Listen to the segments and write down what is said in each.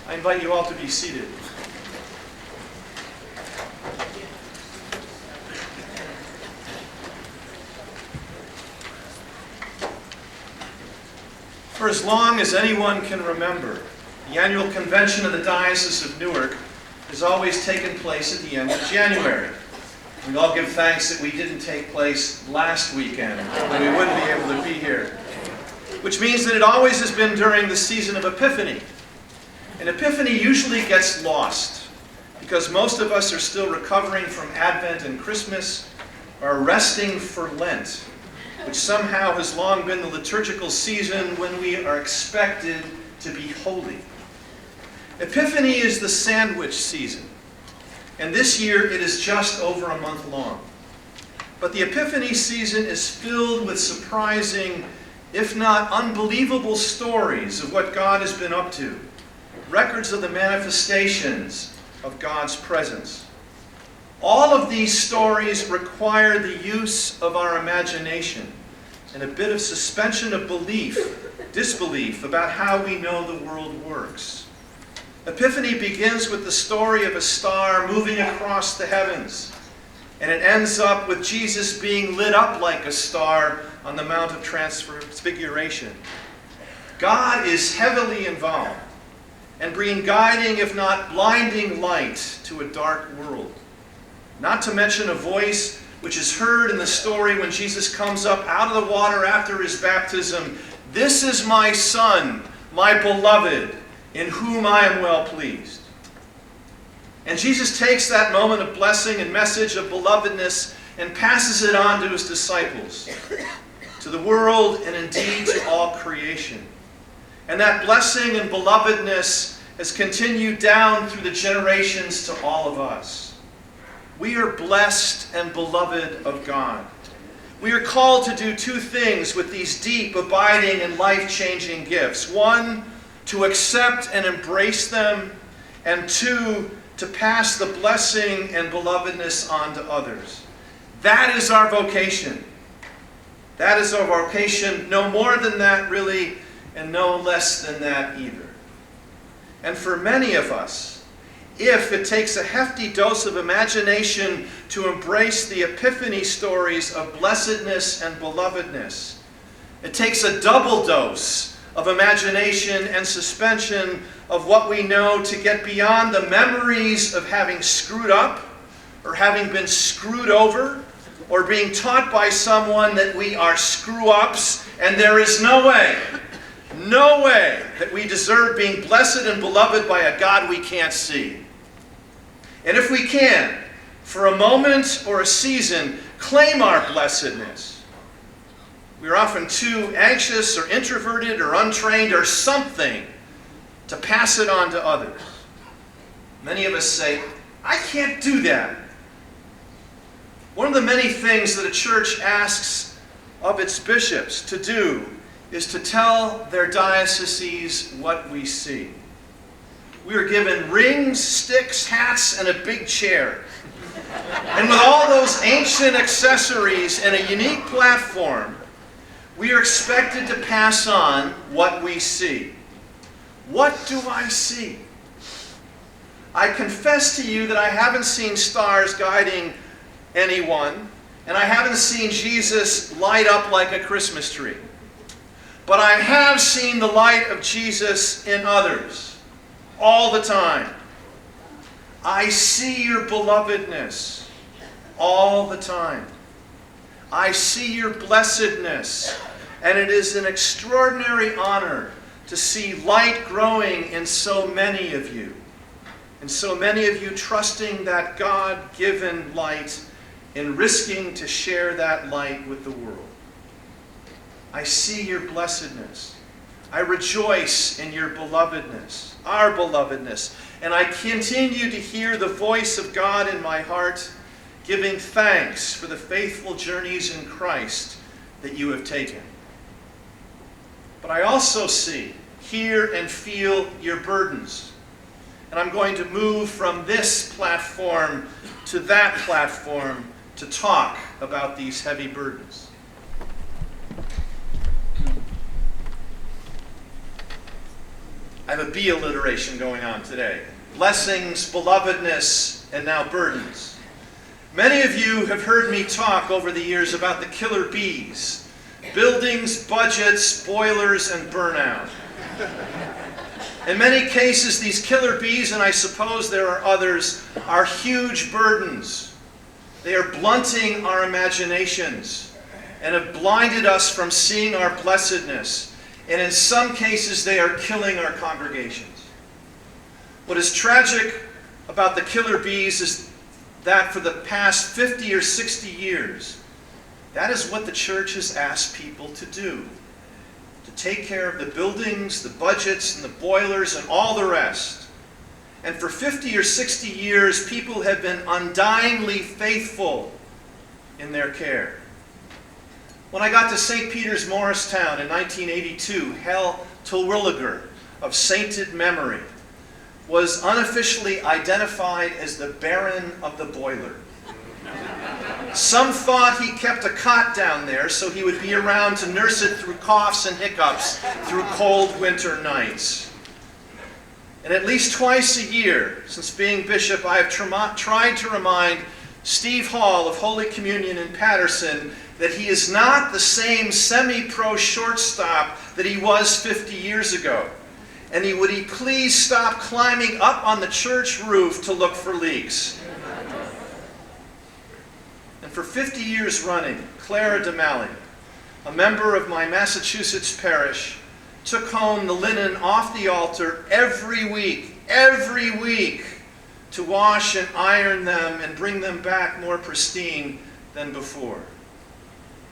I invite you all to be seated. For as long as anyone can remember, the Annual Convention of the Diocese of Newark has always taken place at the end of January. We all give thanks that we didn't take place last weekend, when we wouldn't be able to be here. Which means that it always has been during the season of Epiphany. And Epiphany usually gets lost, because most of us are still recovering from Advent and Christmas, or resting for Lent, which somehow has long been the liturgical season when we are expected to be holy. Epiphany is the sandwich season, and this year it is just over a month long. But the Epiphany season is filled with surprising, if not unbelievable, stories of what God has been up to, records of the manifestations of God's presence. All of these stories require the use of our imagination and a bit of suspension of disbelief about how we know the world works. Epiphany begins with the story of a star moving across the heavens, and it ends up with Jesus being lit up like a star on the Mount of Transfiguration. God is heavily involved and bringing guiding, if not blinding, light to a dark world. Not to mention a voice which is heard in the story when Jesus comes up out of the water after his baptism. "This is my Son, my beloved, in whom I am well pleased." And Jesus takes that moment of blessing and message of belovedness and passes it on to his disciples, to the world, and indeed to all creation. And that blessing and belovedness has continued down through the generations to all of us. We are blessed and beloved of God. We are called to do two things with these deep, abiding, and life-changing gifts. One, to accept and embrace them, and two, to pass the blessing and belovedness on to others. That is our vocation. That is our vocation, no more than that, really, and no less than that either. And for many of us, if it takes a hefty dose of imagination to embrace the Epiphany stories of blessedness and belovedness, it takes a double dose of imagination and suspension of what we know to get beyond the memories of having screwed up, or having been screwed over, or being taught by someone that we are screw-ups, and there is no way that we deserve being blessed and beloved by a God we can't see. And if we can, for a moment or a season, claim our blessedness, we are often too anxious or introverted or untrained or something to pass it on to others. Many of us say, "I can't do that." One of the many things that a church asks of its bishops to do is to tell their dioceses what we see. We are given rings, sticks, hats, and a big chair. And with all those ancient accessories and a unique platform, we are expected to pass on what we see. What do I see? I confess to you that I haven't seen stars guiding anyone, and I haven't seen Jesus light up like a Christmas tree. But I have seen the light of Jesus in others all the time. I see your belovedness all the time. I see your blessedness, and it is an extraordinary honor to see light growing in so many of you, and so many of you trusting that God-given light and risking to share that light with the world. I see your blessedness. I rejoice in your belovedness, our belovedness, and I continue to hear the voice of God in my heart, giving thanks for the faithful journeys in Christ that you have taken. But I also see, hear, and feel your burdens. And I'm going to move from this platform to that platform to talk about these heavy burdens. I have a B alliteration going on today. Blessings, belovedness, and now burdens. Many of you have heard me talk over the years about the killer bees. Buildings, budgets, boilers, and burnout. In many cases, these killer bees, and I suppose there are others, are huge burdens. They are blunting our imaginations and have blinded us from seeing our blessedness. And in some cases, they are killing our congregations. What is tragic about the killer bees is that for the past 50 or 60 years, that is what the church has asked people to do. To take care of the buildings, the budgets, and the boilers, and all the rest. And for 50 or 60 years, people have been undyingly faithful in their care. When I got to St. Peter's, Morristown in 1982, Hel Terwilliger of sainted memory was unofficially identified as the Baron of the Boiler. Some thought he kept a cot down there so he would be around to nurse it through coughs and hiccups through cold winter nights. And at least twice a year, since being bishop, I have tried to remind Steve Hall of Holy Communion in Patterson that he is not the same semi-pro shortstop that he was 50 years ago. And would he please stop climbing up on the church roof to look for leaks? And for 50 years running, Clara DeMalley, a member of my Massachusetts parish, took home the linen off the altar every week, to wash and iron them and bring them back more pristine than before.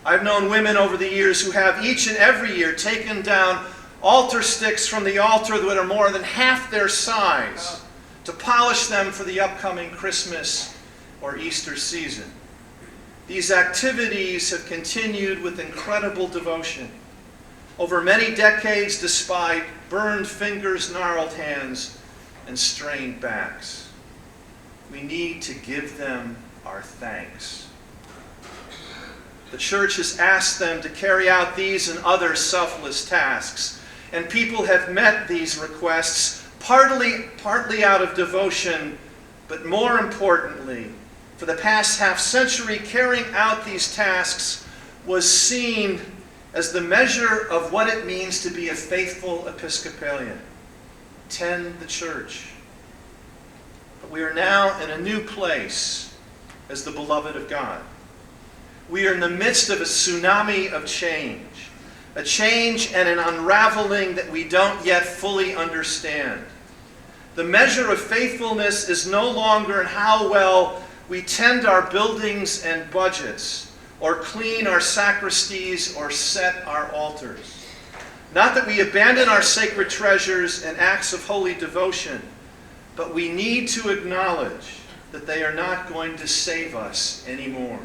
I've known women over the years who have each and every year taken down altar sticks from the altar that are more than half their size to polish them for the upcoming Christmas or Easter season. These activities have continued with incredible devotion over many decades, despite burned fingers, gnarled hands, and strained backs. We need to give them our thanks. The church has asked them to carry out these and other selfless tasks, and people have met these requests partly out of devotion, but more importantly, for the past half-century, carrying out these tasks was seen as the measure of what it means to be a faithful Episcopalian. Tend the church. But we are now in a new place as the beloved of God. We are in the midst of a tsunami of change. A change and an unraveling that we don't yet fully understand. The measure of faithfulness is no longer in how well we tend our buildings and budgets, or clean our sacristies, or set our altars. Not that we abandon our sacred treasures and acts of holy devotion, but we need to acknowledge that they are not going to save us anymore.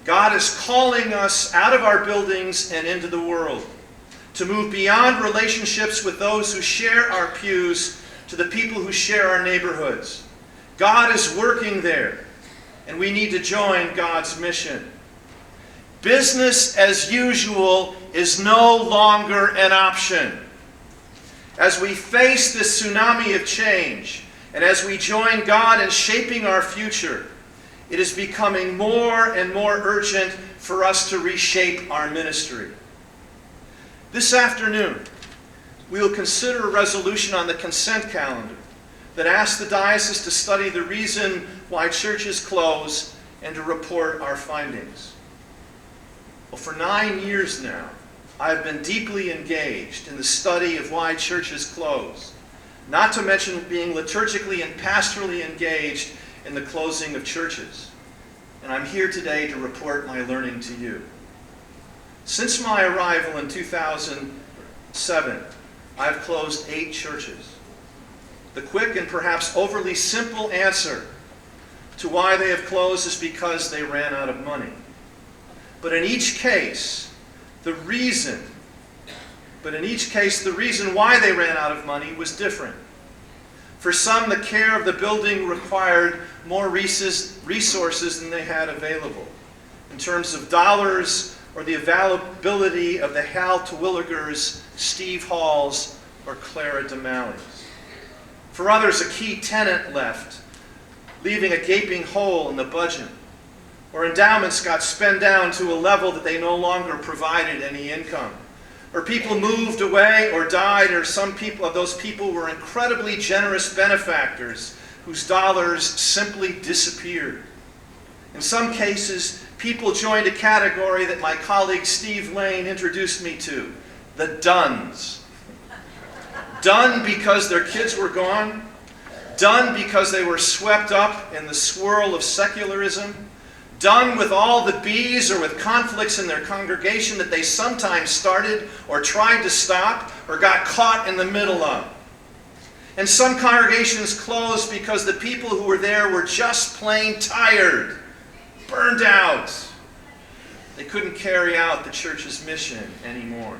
God is calling us out of our buildings and into the world, to move beyond relationships with those who share our pews to the people who share our neighborhoods. God is working there, and we need to join God's mission. Business as usual is no longer an option. As we face this tsunami of change, and as we join God in shaping our future, it is becoming more and more urgent for us to reshape our ministry. This afternoon, we will consider a resolution on the consent calendar that asks the diocese to study the reason why churches close and to report our findings. Well, for 9 years now, I have been deeply engaged in the study of why churches close, not to mention being liturgically and pastorally engaged in the closing of churches. And I'm here today to report my learning to you. Since my arrival in 2007, I've closed 8 churches. The quick and perhaps overly simple answer to why they have closed is because they ran out of money. But in each case, the reason why they ran out of money was different. For some, the care of the building required more resources than they had available, in terms of dollars or the availability of the Hal Terwilligers, Steve Halls, or Clara DeMalley's. For others, a key tenant left, leaving a gaping hole in the budget. Or endowments got spent down to a level that they no longer provided any income. Or people moved away or died, or some people of those people were incredibly generous benefactors whose dollars simply disappeared. In some cases, people joined a category that my colleague Steve Lane introduced me to, the duns. Done because their kids were gone, done because they were swept up in the swirl of secularism, done with all the bees or with conflicts in their congregation that they sometimes started or tried to stop or got caught in the middle of. And some congregations closed because the people who were there were just plain tired, burned out. They couldn't carry out the church's mission anymore.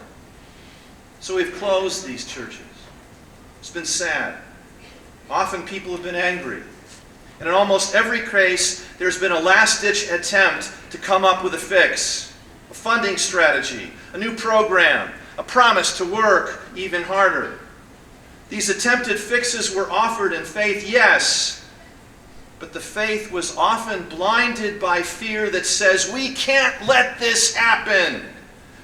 So we've closed these churches. It's been sad. Often people have been angry. And in almost every case, there's been a last-ditch attempt to come up with a fix, a funding strategy, a new program, a promise to work even harder. These attempted fixes were offered in faith, yes, but the faith was often blinded by fear that says, we can't let this happen.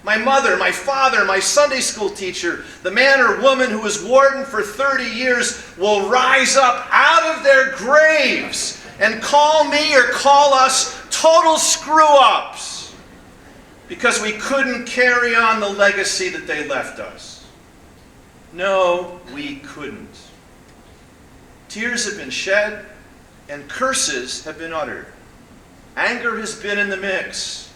My mother, my father, my Sunday school teacher, the man or woman who was warden for 30 years will rise up out of their graves and call me or call us total screw-ups because we couldn't carry on the legacy that they left us. No, we couldn't. Tears have been shed and curses have been uttered. Anger has been in the mix.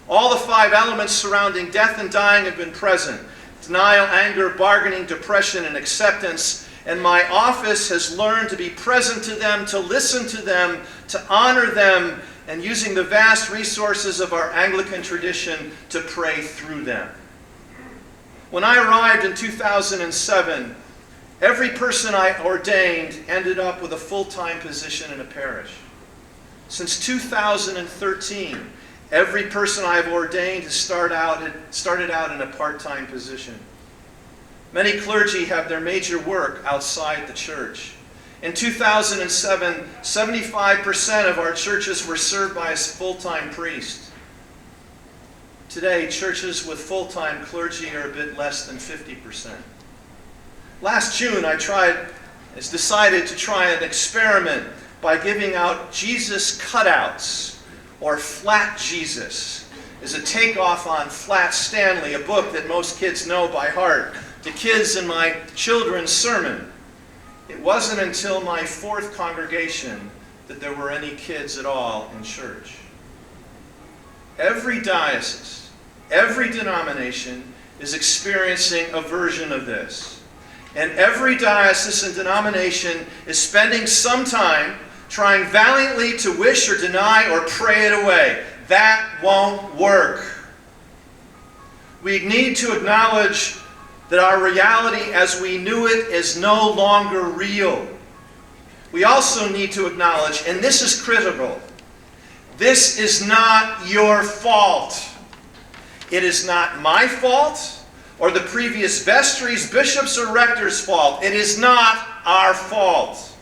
All the 5 elements surrounding death and dying have been present. Denial, anger, bargaining, depression, and acceptance. And my office has learned to be present to them, to listen to them, to honor them, and using the vast resources of our Anglican tradition to pray through them. When I arrived in 2007, every person I ordained ended up with a full-time position in a parish. Since 2013, every person I have ordained has started out in a part-time position. Many clergy have their major work outside the church. In 2007, 75% of our churches were served by a full-time priest. Today, churches with full-time clergy are a bit less than 50%. Last June, I decided to try an experiment by giving out Jesus cutouts, or Flat Jesus, is a takeoff on Flat Stanley, a book that most kids know by heart, to kids in my children's sermon. It wasn't until my 4th congregation that there were any kids at all in church. Every diocese, every denomination is experiencing a version of this. And every diocese and denomination is spending some time trying valiantly to wish or deny or pray it away. That won't work. We need to acknowledge that our reality as we knew it is no longer real. We also need to acknowledge, and this is critical, this is not your fault. It is not my fault or the previous vestry's, bishop's, or rector's fault. It is not our fault.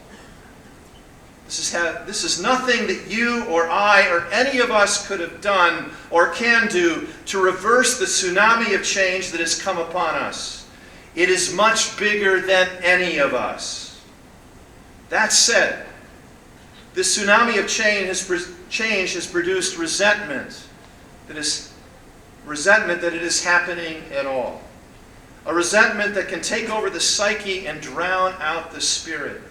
This is nothing that you or I or any of us could have done or can do to reverse the tsunami of change that has come upon us. It is much bigger than any of us. That said, this tsunami of change has produced resentment that it is happening at all. A resentment that can take over the psyche and drown out the spirit.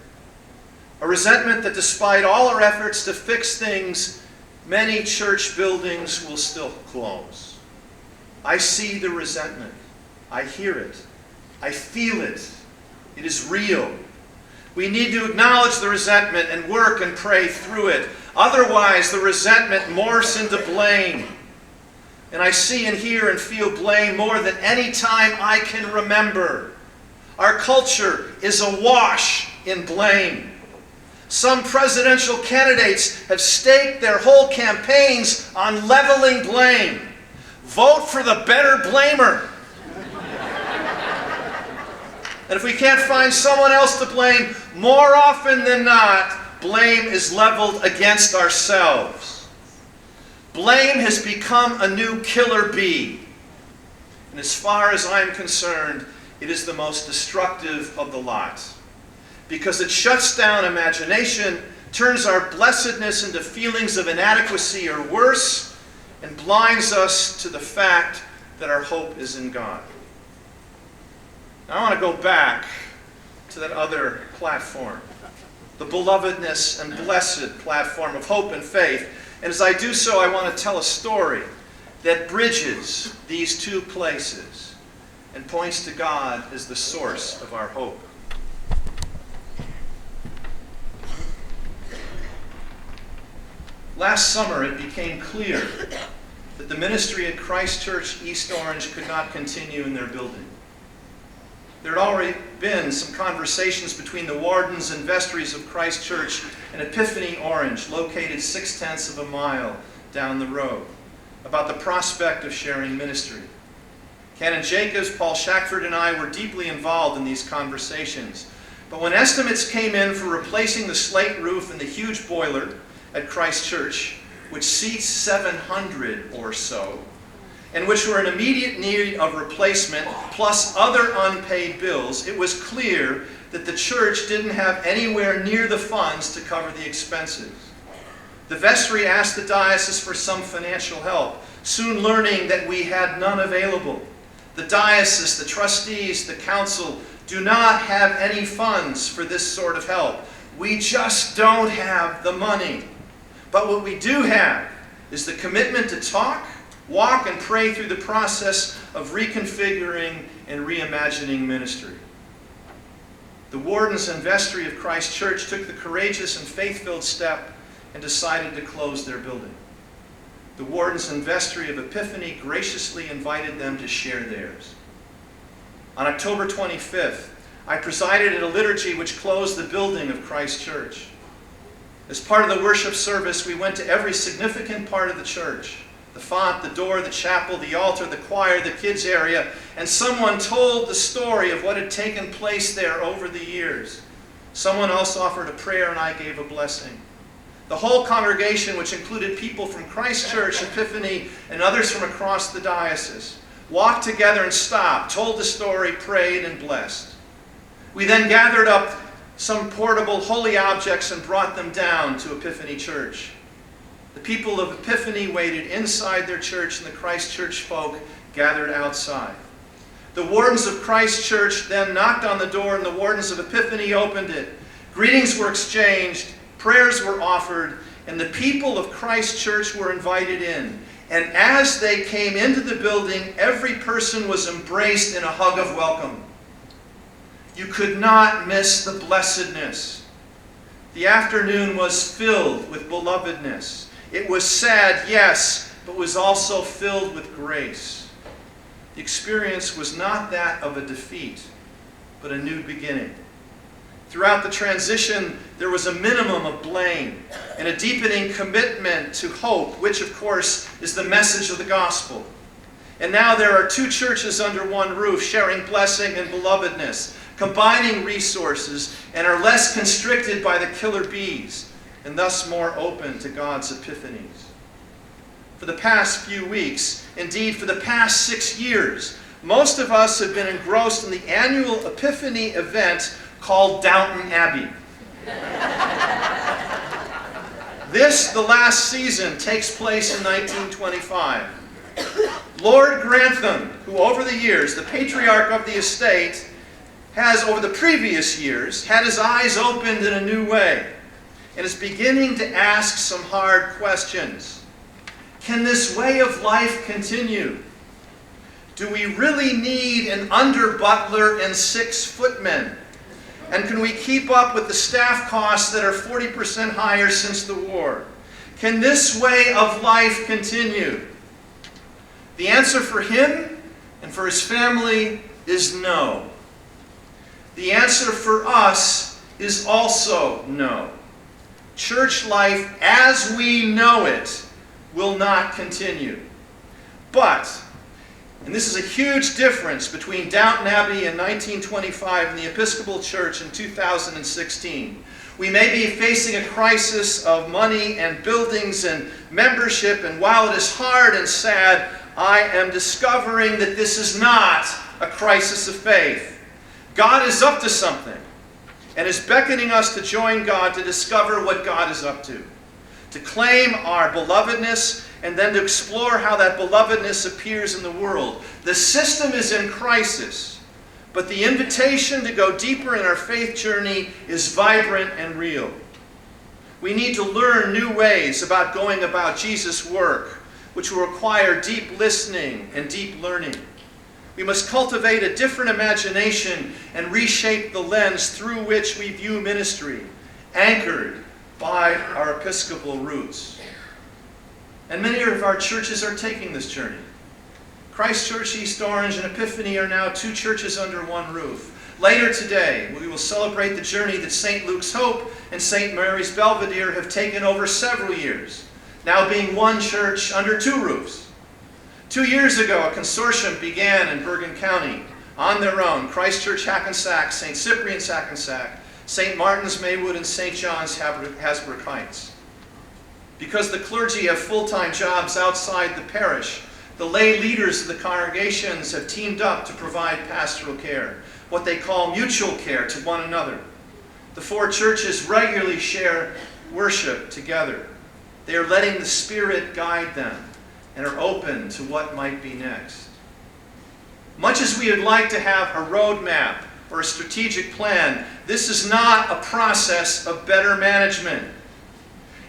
A resentment that despite all our efforts to fix things, many church buildings will still close. I see the resentment. I hear it. I feel it. It is real. We need to acknowledge the resentment and work and pray through it. Otherwise, the resentment morphs into blame. And I see and hear and feel blame more than any time I can remember. Our culture is awash in blame. Some presidential candidates have staked their whole campaigns on leveling blame. Vote for the better blamer. And if we can't find someone else to blame, more often than not, blame is leveled against ourselves. Blame has become a new killer bee. And as far as I'm concerned, it is the most destructive of the lot. Because it shuts down imagination, turns our blessedness into feelings of inadequacy or worse, and blinds us to the fact that our hope is in God. Now, I want to go back to that other platform, the belovedness and blessed platform of hope and faith. And as I do so, I want to tell a story that bridges these two places and points to God as the source of our hope. Last summer, it became clear that the ministry at Christ Church East Orange could not continue in their building. There had already been some conversations between the wardens and vestries of Christ Church and Epiphany Orange, located 0.6 of a mile down the road, about the prospect of sharing ministry. Canon Jacobs, Paul Shackford, and I were deeply involved in these conversations. But when estimates came in for replacing the slate roof and the huge boiler at Christ Church, which seats 700 or so, and which were in immediate need of replacement, plus other unpaid bills, it was clear that the church didn't have anywhere near the funds to cover the expenses. The vestry asked the diocese for some financial help, soon learning that we had none available. The diocese, the trustees, the council do not have any funds for this sort of help. We just don't have the money. But what we do have is the commitment to talk, walk, and pray through the process of reconfiguring and reimagining ministry. The wardens and vestry of Christ Church took the courageous and faith-filled step and decided to close their building. The wardens and vestry of Epiphany graciously invited them to share theirs. On October 25th, I presided at a liturgy which closed the building of Christ Church. As part of the worship service, we went to every significant part of the church: the font, the door, the chapel, the altar, the choir, the kids area, and someone told the story of what had taken place there over the years. Someone else offered a prayer, and I gave a blessing. The whole congregation, which included people from Christ Church, Epiphany, and others from across the diocese, walked together and stopped, told the story, prayed, and blessed. We then gathered up some portable holy objects and brought them down to Epiphany Church. The people of Epiphany waited inside their church, and the Christ Church folk gathered outside. The wardens of Christ Church then knocked on the door, and the wardens of Epiphany opened it. Greetings were exchanged, prayers were offered, and the people of Christ Church were invited in. And as they came into the building, every person was embraced in a hug of welcome. You could not miss the blessedness. The afternoon was filled with belovedness. It was sad, yes, but was also filled with grace. The experience was not that of a defeat, but a new beginning. Throughout the transition, there was a minimum of blame and a deepening commitment to hope, which, of course, is the message of the gospel. And now there are two churches under one roof, sharing blessing and belovedness, combining resources, and are less constricted by the killer bees, and thus more open to God's epiphanies. For the past few weeks, indeed for the past 6 years, most of us have been engrossed in the annual Epiphany event called Downton Abbey. This, the last season, takes place in 1925. Lord Grantham, who over the years, the patriarch of the estate, has, over the previous years, had his eyes opened in a new way and is beginning to ask some hard questions. Can this way of life continue? Do we really need an under-butler and 6 footmen? And can we keep up with the staff costs that are 40% higher since the war? Can this way of life continue? The answer for him and for his family is no. The answer for us is also no. Church life as we know it will not continue. But And this is a huge difference between Downton Abbey in 1925 and the Episcopal Church in 2016. We may be facing a crisis of money and buildings and membership, and while it is hard and sad, I am discovering that this is not a crisis of faith. God is up to something and is beckoning us to join God to discover what God is up to claim our belovedness, and then to explore how that belovedness appears in the world. The system is in crisis, but the invitation to go deeper in our faith journey is vibrant and real. We need to learn new ways about going about Jesus' work, which will require deep listening and deep learning. We must cultivate a different imagination and reshape the lens through which we view ministry, anchored by our Episcopal roots. And many of our churches are taking this journey. Christ Church East Orange and Epiphany are now two churches under one roof. Later today, we will celebrate the journey that St. Luke's Hope and St. Mary's Belvedere have taken over several years, now being one church under two roofs. 2 years ago, a consortium began in Bergen County on their own: Christ Church Hackensack, St. Cyprian's Hackensack, St. Martin's Maywood, and St. John's Hasbrook Heights. Because the clergy have full-time jobs outside the parish, the lay leaders of the congregations have teamed up to provide pastoral care, what they call mutual care to one another. The four churches regularly share worship together. They are letting the Spirit guide them and are open to what might be next. Much as we would like to have a roadmap or a strategic plan, this is not a process of better management.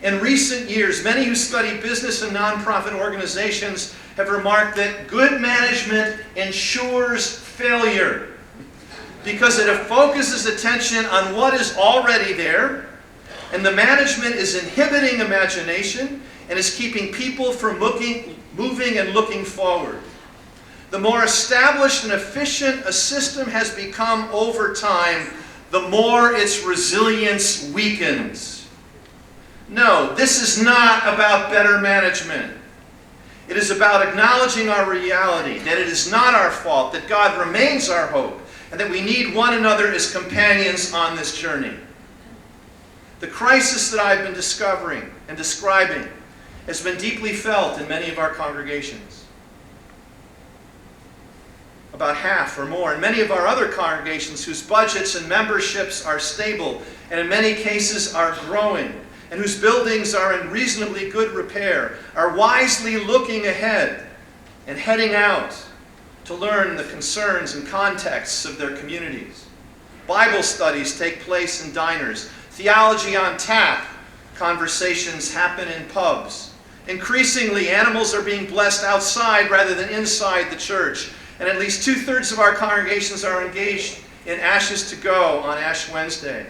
In recent years, many who study business and nonprofit organizations have remarked that good management ensures failure because it focuses attention on what is already there, and the management is inhibiting imagination and is keeping people from moving and looking forward. The more established and efficient a system has become over time, the more its resilience weakens. No, this is not about better management. It is about acknowledging our reality, that it is not our fault, that God remains our hope, and that we need one another as companions on this journey. The crisis that I've been discovering and describing has been deeply felt in many of our congregations. About half or more in many of our other congregations whose budgets and memberships are stable and in many cases are growing, and whose buildings are in reasonably good repair, are wisely looking ahead and heading out to learn the concerns and contexts of their communities. Bible studies take place in diners. Theology on tap. Conversations happen in pubs. Increasingly, animals are being blessed outside rather than inside the church. And at least 2/3 of our congregations are engaged in Ashes to Go on Ash Wednesday.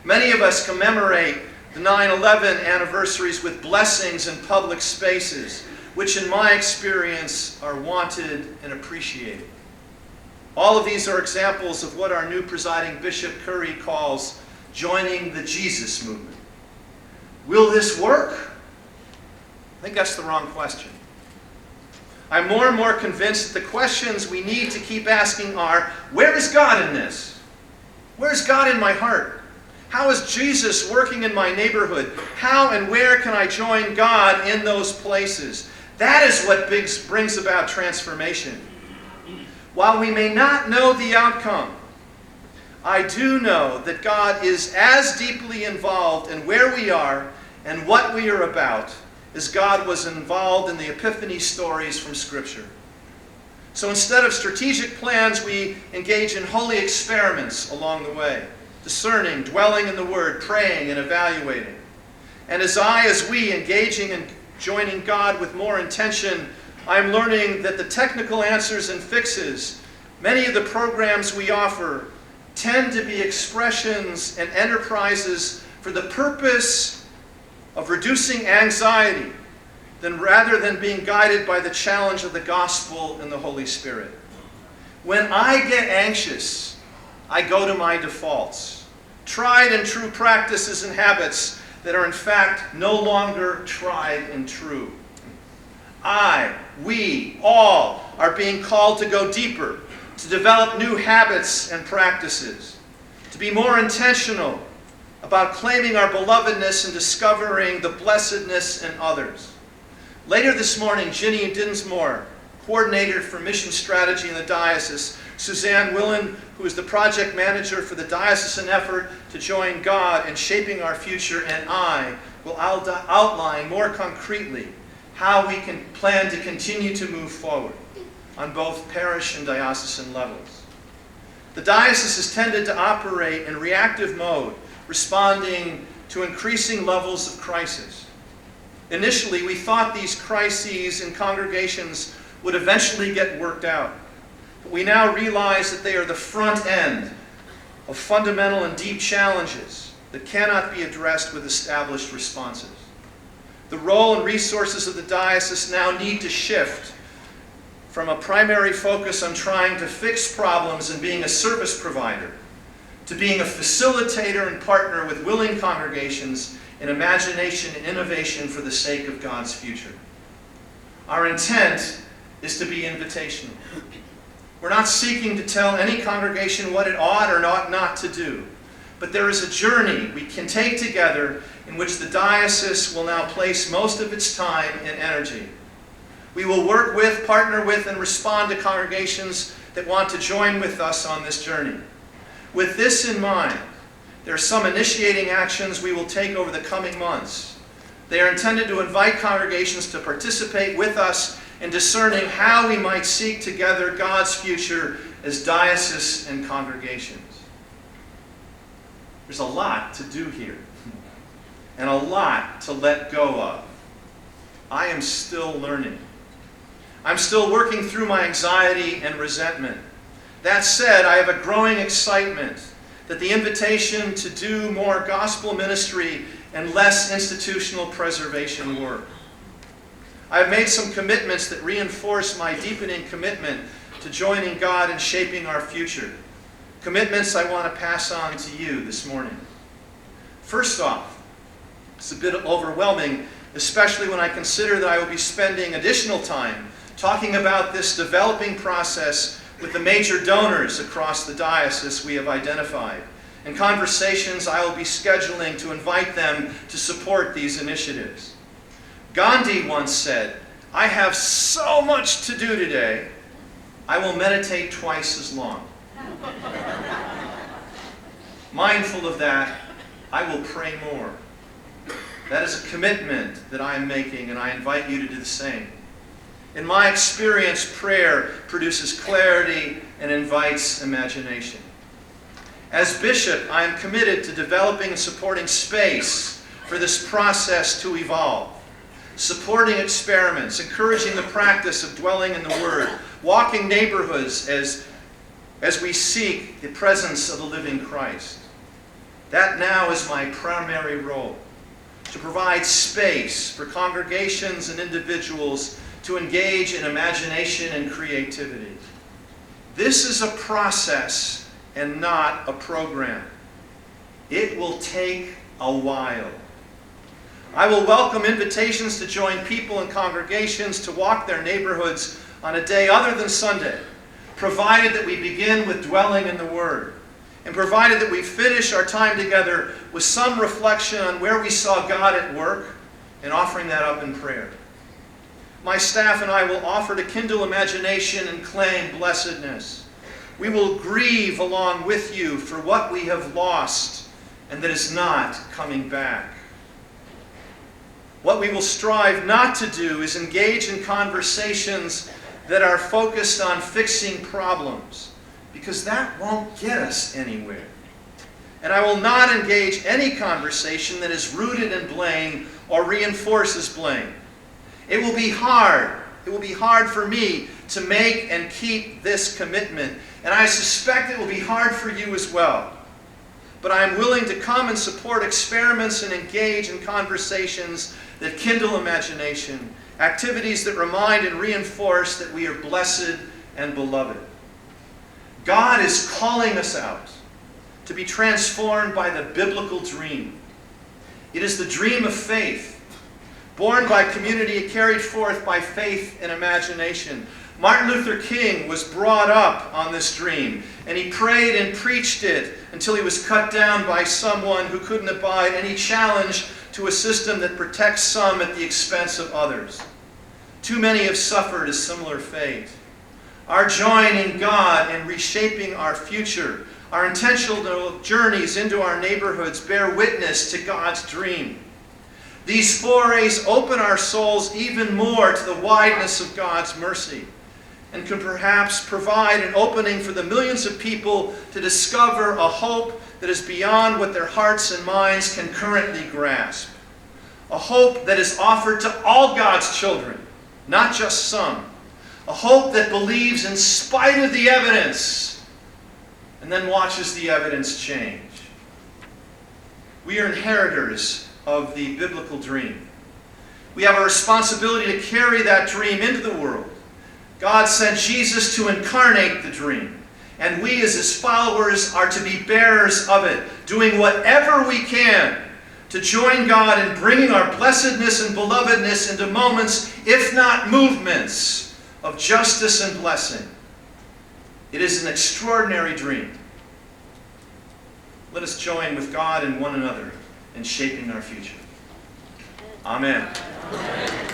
Many of us commemorate the 9/11 anniversaries with blessings in public spaces, which in my experience are wanted and appreciated. All of these are examples of what our new presiding Bishop Curry calls joining the Jesus movement. Will this work? I think that's the wrong question. I'm more and more convinced that the questions we need to keep asking are, where is God in this? Where is God in my heart? How is Jesus working in my neighborhood? How and where can I join God in those places? That is what brings about transformation. While we may not know the outcome, I do know that God is as deeply involved in where we are and what we are about as God was involved in the Epiphany stories from Scripture. So instead of strategic plans, we engage in holy experiments along the way, discerning, dwelling in the Word, praying, and evaluating. And as we engaging and joining God with more intention, I'm learning that the technical answers and fixes, many of the programs we offer, tend to be expressions and enterprises for the purpose of reducing anxiety, rather than being guided by the challenge of the gospel and the Holy Spirit. When I get anxious, I go to my defaults, tried and true practices and habits that are in fact no longer tried and true. we all are being called to go deeper, to develop new habits and practices, to be more intentional about claiming our belovedness and discovering the blessedness in others. Later this morning, Ginny Dinsmore, coordinator for mission strategy in the diocese, Suzanne Willen, who is the project manager for the diocesan effort to join God in shaping our future, and I will outline more concretely how we can plan to continue to move forward on both parish and diocesan levels. The diocese has tended to operate in reactive mode, responding to increasing levels of crisis. Initially, we thought these crises in congregations would eventually get worked out. But we now realize that they are the front end of fundamental and deep challenges that cannot be addressed with established responses. The role and resources of the diocese now need to shift from a primary focus on trying to fix problems and being a service provider to being a facilitator and partner with willing congregations in imagination and innovation for the sake of God's future. Our intent is to be invitational. We're not seeking to tell any congregation what it ought or ought not to do, but there is a journey we can take together in which the diocese will now place most of its time and energy. We will work with, partner with, and respond to congregations that want to join with us on this journey. With this in mind, there are some initiating actions we will take over the coming months. They are intended to invite congregations to participate with us in discerning how we might seek together God's future as diocese and congregations. There's a lot to do here, and a lot to let go of. I am still learning. I'm still working through my anxiety and resentment. That said, I have a growing excitement that the invitation to do more gospel ministry and less institutional preservation work. I have made some commitments that reinforce my deepening commitment to joining God and shaping our future. Commitments I want to pass on to you this morning. First off, it's a bit overwhelming, especially when I consider that I will be spending additional time talking about this developing process with the major donors across the diocese we have identified, and conversations I will be scheduling to invite them to support these initiatives. Gandhi once said, "I have so much to do today, I will meditate twice as long." Mindful of that, I will pray more. That is a commitment that I am making, and I invite you to do the same. In my experience, prayer produces clarity and invites imagination. As bishop, I am committed to developing and supporting space for this process to evolve, supporting experiments, encouraging the practice of dwelling in the Word, walking neighborhoods as we seek the presence of the living Christ. That now is my primary role, to provide space for congregations and individuals to engage in imagination and creativity. This is a process and not a program. It will take a while. I will welcome invitations to join people and congregations to walk their neighborhoods on a day other than Sunday, provided that we begin with dwelling in the Word, and provided that we finish our time together with some reflection on where we saw God at work and offering that up in prayer. My staff and I will offer to kindle imagination and claim blessedness. We will grieve along with you for what we have lost and that is not coming back. What we will strive not to do is engage in conversations that are focused on fixing problems, because that won't get us anywhere. And I will not engage any conversation that is rooted in blame or reinforces blame. It will be hard. It will be hard for me to make and keep this commitment. And I suspect it will be hard for you as well. But I am willing to come and support experiments and engage in conversations that kindle imagination, activities that remind and reinforce that we are blessed and beloved. God is calling us out to be transformed by the biblical dream. It is the dream of faith, born by community, carried forth by faith and imagination. Martin Luther King was brought up on this dream, and he prayed and preached it until he was cut down by someone who couldn't abide any challenge to a system that protects some at the expense of others. Too many have suffered a similar fate. Our joining God in reshaping our future, our intentional journeys into our neighborhoods bear witness to God's dream. These forays open our souls even more to the wideness of God's mercy, and can perhaps provide an opening for the millions of people to discover a hope that is beyond what their hearts and minds can currently grasp. A hope that is offered to all God's children, not just some. A hope that believes in spite of the evidence, and then watches the evidence change. We are inheritors of the biblical dream. We have a responsibility to carry that dream into the world. God sent Jesus to incarnate the dream, and we as his followers are to be bearers of it, doing whatever we can to join God in bringing our blessedness and belovedness into moments, if not movements, of justice and blessing. It is an extraordinary dream. Let us join with God and one another in shaping our future. Amen. Amen.